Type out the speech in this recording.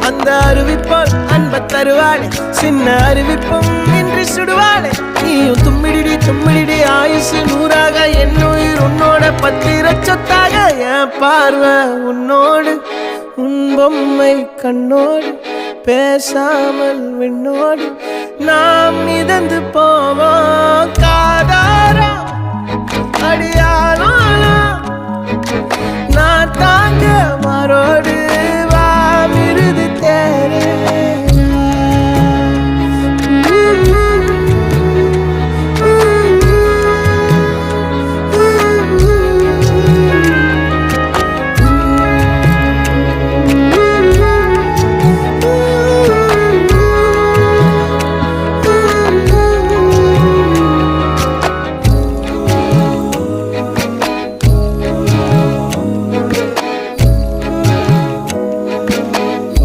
அந்த அறிவிப்போல் அன்ப தருவாளே சின்ன அறிவிப்பும் இன்றி சுடுவாளே நீயும் தும்மிடி ஆயுசு நூறாக என் உயிர் உன்னோட பத்திர சொத்தாக என் பார்வை உன்னோடு உன் பொம்மை கண்ணோடு பேசாமல் விண்ணோடு நாம் மிதந்து போவோம் காதாரா அடியானாலும் நான் தாங்க மாறோடு